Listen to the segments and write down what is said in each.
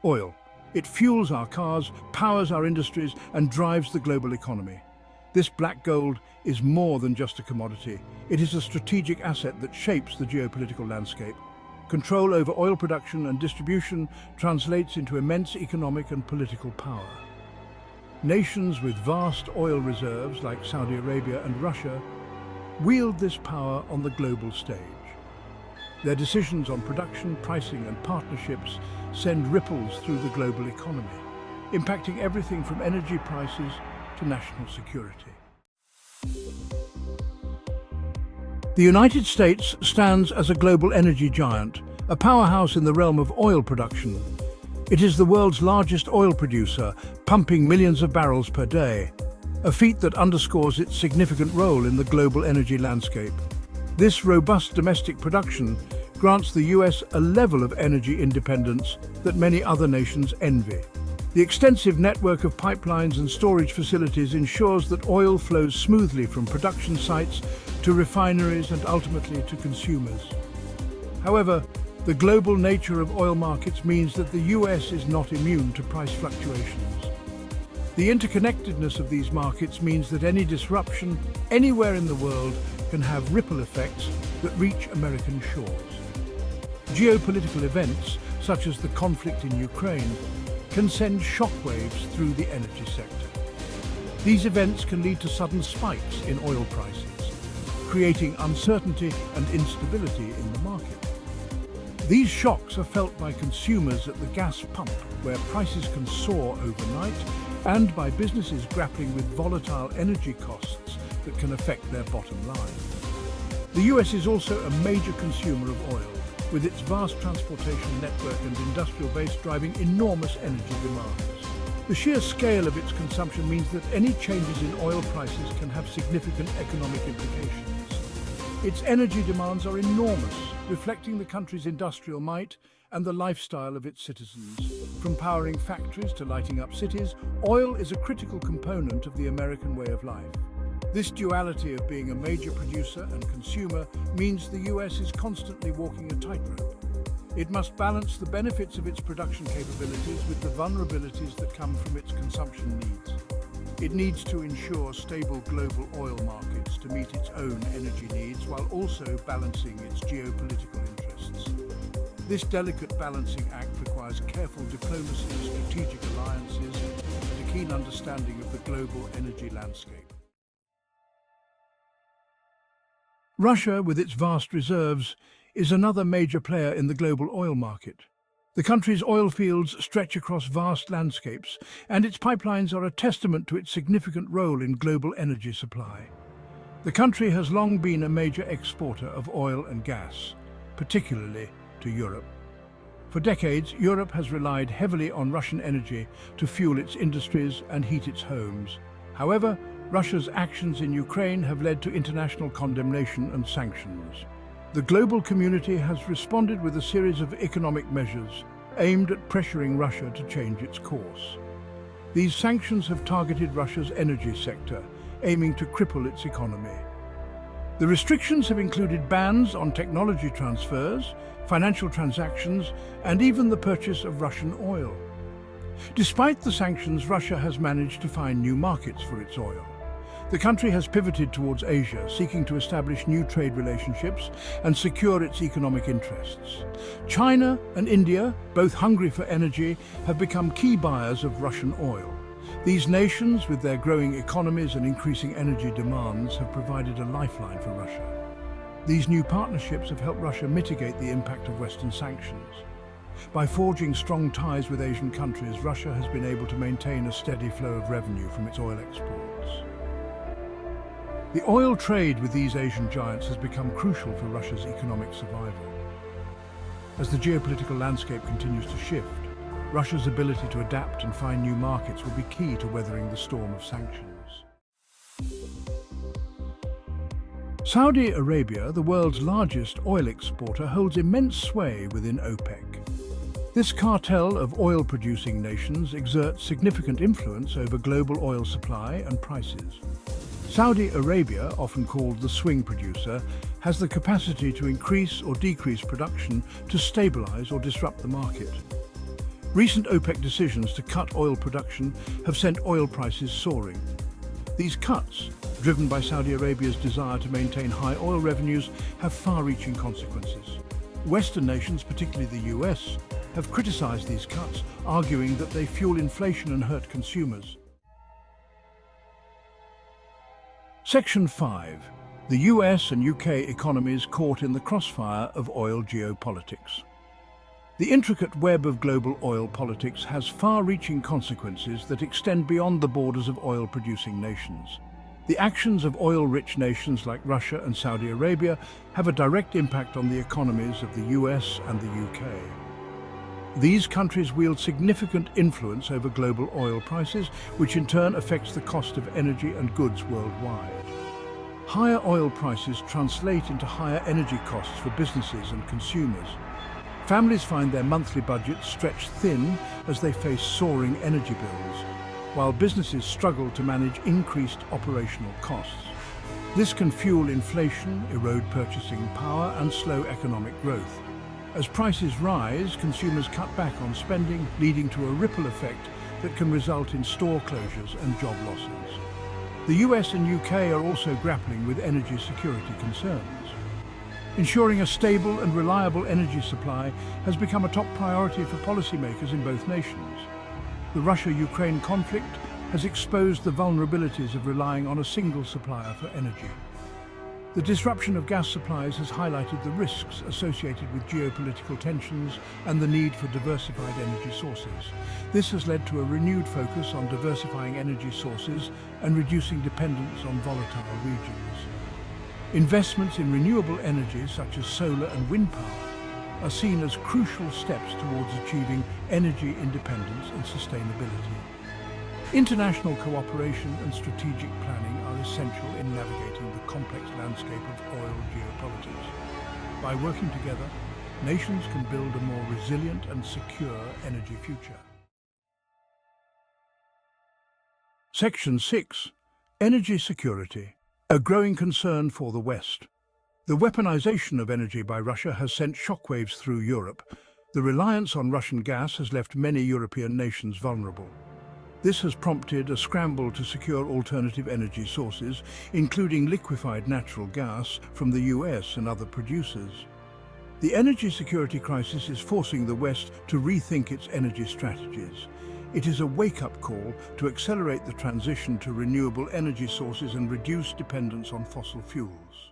Oil. It fuels our cars, powers our industries, and drives the global economy. This black gold is more than just a commodity. It is a strategic asset that shapes the geopolitical landscape. Control over oil production and distribution translates into immense economic and political power. Nations with vast oil reserves like Saudi Arabia and Russia wield this power on the global stage. Their decisions on production, pricing and partnerships send ripples through the global economy, impacting everything from energy prices to national security. The United States stands as a global energy giant, a powerhouse in the realm of oil production. It is the world's largest oil producer, pumping millions of barrels per day, a feat that underscores its significant role in the global energy landscape. This robust domestic production grants the US a level of energy independence that many other nations envy. The extensive network of pipelines and storage facilities ensures that oil flows smoothly from production sites to refineries and ultimately to consumers. However, the global nature of oil markets means that the US is not immune to price fluctuations. The interconnectedness of these markets means that any disruption anywhere in the world can have ripple effects that reach American shores. Geopolitical events, such as the conflict in Ukraine, can send shockwaves through the energy sector. These events can lead to sudden spikes in oil prices, creating uncertainty and instability in the market. These shocks are felt by consumers at the gas pump, where prices can soar overnight, and by businesses grappling with volatile energy costs that can affect their bottom line. The US is also a major consumer of oil, with its vast transportation network and industrial base driving enormous energy demands. The sheer scale of its consumption means that any changes in oil prices can have significant economic implications. Its energy demands are enormous, reflecting the country's industrial might and the lifestyle of its citizens. From powering factories to lighting up cities, oil is a critical component of the American way of life. This duality of being a major producer and consumer means the US is constantly walking a tightrope. It must balance the benefits of its production capabilities with the vulnerabilities that come from its consumption needs. It needs to ensure stable global oil markets to meet its own energy needs while also balancing its geopolitical interests. This delicate balancing act requires careful diplomacy, strategic alliances, and a keen understanding of the global energy landscape. Russia, with its vast reserves, is another major player in the global oil market. The country's oil fields stretch across vast landscapes, and its pipelines are a testament to its significant role in global energy supply. The country has long been a major exporter of oil and gas, particularly to Europe. For decades, Europe has relied heavily on Russian energy to fuel its industries and heat its homes. However, Russia's actions in Ukraine have led to international condemnation and sanctions. The global community has responded with a series of economic measures aimed at pressuring Russia to change its course. These sanctions have targeted Russia's energy sector, aiming to cripple its economy. The restrictions have included bans on technology transfers, financial transactions, and even the purchase of Russian oil. Despite the sanctions, Russia has managed to find new markets for its oil. The country has pivoted towards Asia, seeking to establish new trade relationships and secure its economic interests. China and India, both hungry for energy, have become key buyers of Russian oil. These nations, with their growing economies and increasing energy demands, have provided a lifeline for Russia. These new partnerships have helped Russia mitigate the impact of Western sanctions. By forging strong ties with Asian countries, Russia has been able to maintain a steady flow of revenue from its oil exports. The oil trade with these Asian giants has become crucial for Russia's economic survival. As the geopolitical landscape continues to shift, Russia's ability to adapt and find new markets will be key to weathering the storm of sanctions. Saudi Arabia, the world's largest oil exporter, holds immense sway within OPEC. This cartel of oil-producing nations exerts significant influence over global oil supply and prices. Saudi Arabia, often called the swing producer, has the capacity to increase or decrease production to stabilize or disrupt the market. Recent OPEC decisions to cut oil production have sent oil prices soaring. These cuts, driven by Saudi Arabia's desire to maintain high oil revenues, have far-reaching consequences. Western nations, particularly the US, have criticized these cuts, arguing that they fuel inflation and hurt consumers. Section 5. The US and UK economies caught in the crossfire of oil geopolitics. The intricate web of global oil politics has far-reaching consequences that extend beyond the borders of oil-producing nations. The actions of oil-rich nations like Russia and Saudi Arabia have a direct impact on the economies of the US and the UK. These countries wield significant influence over global oil prices, which in turn affects the cost of energy and goods worldwide. Higher oil prices translate into higher energy costs for businesses and consumers. Families find their monthly budgets stretched thin as they face soaring energy bills, while businesses struggle to manage increased operational costs. This can fuel inflation, erode purchasing power, and slow economic growth. As prices rise, consumers cut back on spending, leading to a ripple effect that can result in store closures and job losses. The US and UK are also grappling with energy security concerns. Ensuring a stable and reliable energy supply has become a top priority for policymakers in both nations. The Russia-Ukraine conflict has exposed the vulnerabilities of relying on a single supplier for energy. The disruption of gas supplies has highlighted the risks associated with geopolitical tensions and the need for diversified energy sources. This has led to a renewed focus on diversifying energy sources and reducing dependence on volatile regions. Investments in renewable energies such as solar and wind power are seen as crucial steps towards achieving energy independence and sustainability. International cooperation and strategic planning are essential in navigating the complex landscape of oil geopolitics. By working together, nations can build a more resilient and secure energy future. Section 6. Energy security. A growing concern for the West. The weaponization of energy by Russia has sent shockwaves through Europe. The reliance on Russian gas has left many European nations vulnerable. This has prompted a scramble to secure alternative energy sources, including liquefied natural gas from the US and other producers. The energy security crisis is forcing the West to rethink its energy strategies. It is a wake-up call to accelerate the transition to renewable energy sources and reduce dependence on fossil fuels.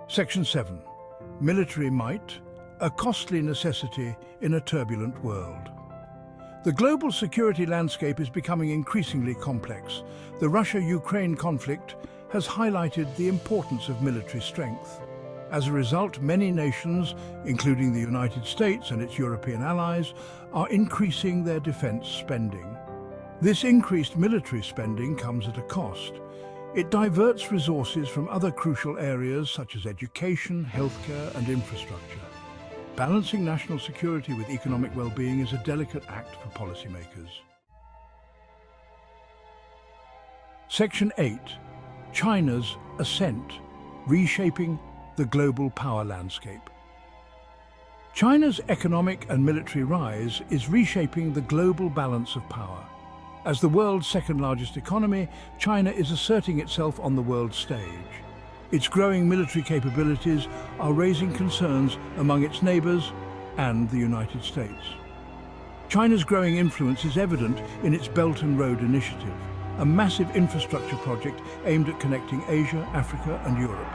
Section 7. Military might, a costly necessity in a turbulent world. The global security landscape is becoming increasingly complex. The Russia-Ukraine conflict has highlighted the importance of military strength. As a result, many nations, including the United States and its European allies, are increasing their defense spending. This increased military spending comes at a cost. It diverts resources from other crucial areas such as education, healthcare, and infrastructure. Balancing national security with economic well-being is a delicate act for policymakers. Section 8. China's ascent, reshaping the global power landscape. China's economic and military rise is reshaping the global balance of power. As the world's second-largest economy, China is asserting itself on the world stage. Its growing military capabilities are raising concerns among its neighbors and the United States. China's growing influence is evident in its Belt and Road Initiative, a massive infrastructure project aimed at connecting Asia, Africa, and Europe.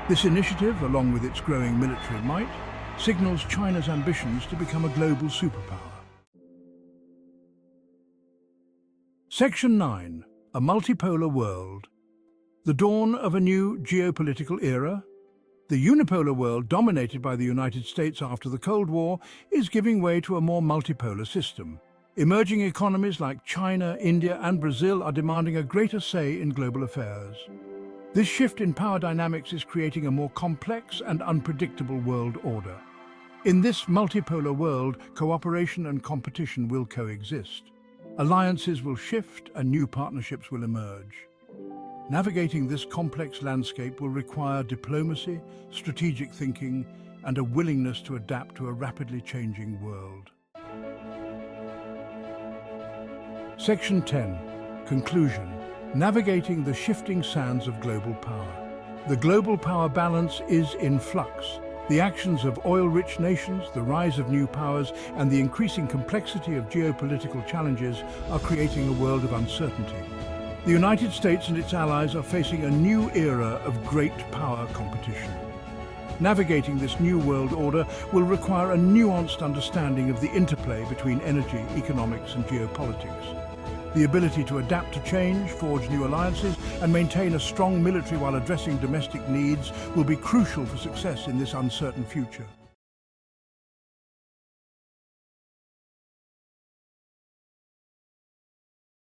This initiative, along with its growing military might, signals China's ambitions to become a global superpower. Section 9. A multipolar world. The dawn of a new geopolitical era. The unipolar world, dominated by the United States after the Cold War, is giving way to a more multipolar system. Emerging economies like China, India, and Brazil are demanding a greater say in global affairs. This shift in power dynamics is creating a more complex and unpredictable world order. In this multipolar world, cooperation and competition will coexist. Alliances will shift and new partnerships will emerge. Navigating this complex landscape will require diplomacy, strategic thinking, and a willingness to adapt to a rapidly changing world. Section 10. Conclusion. Navigating the shifting sands of global power. The global power balance is in flux. The actions of oil-rich nations, the rise of new powers, and the increasing complexity of geopolitical challenges are creating a world of uncertainty. The United States and its allies are facing a new era of great power competition. Navigating this new world order will require a nuanced understanding of the interplay between energy, economics, and geopolitics. The ability to adapt to change, forge new alliances, and maintain a strong military while addressing domestic needs will be crucial for success in this uncertain future.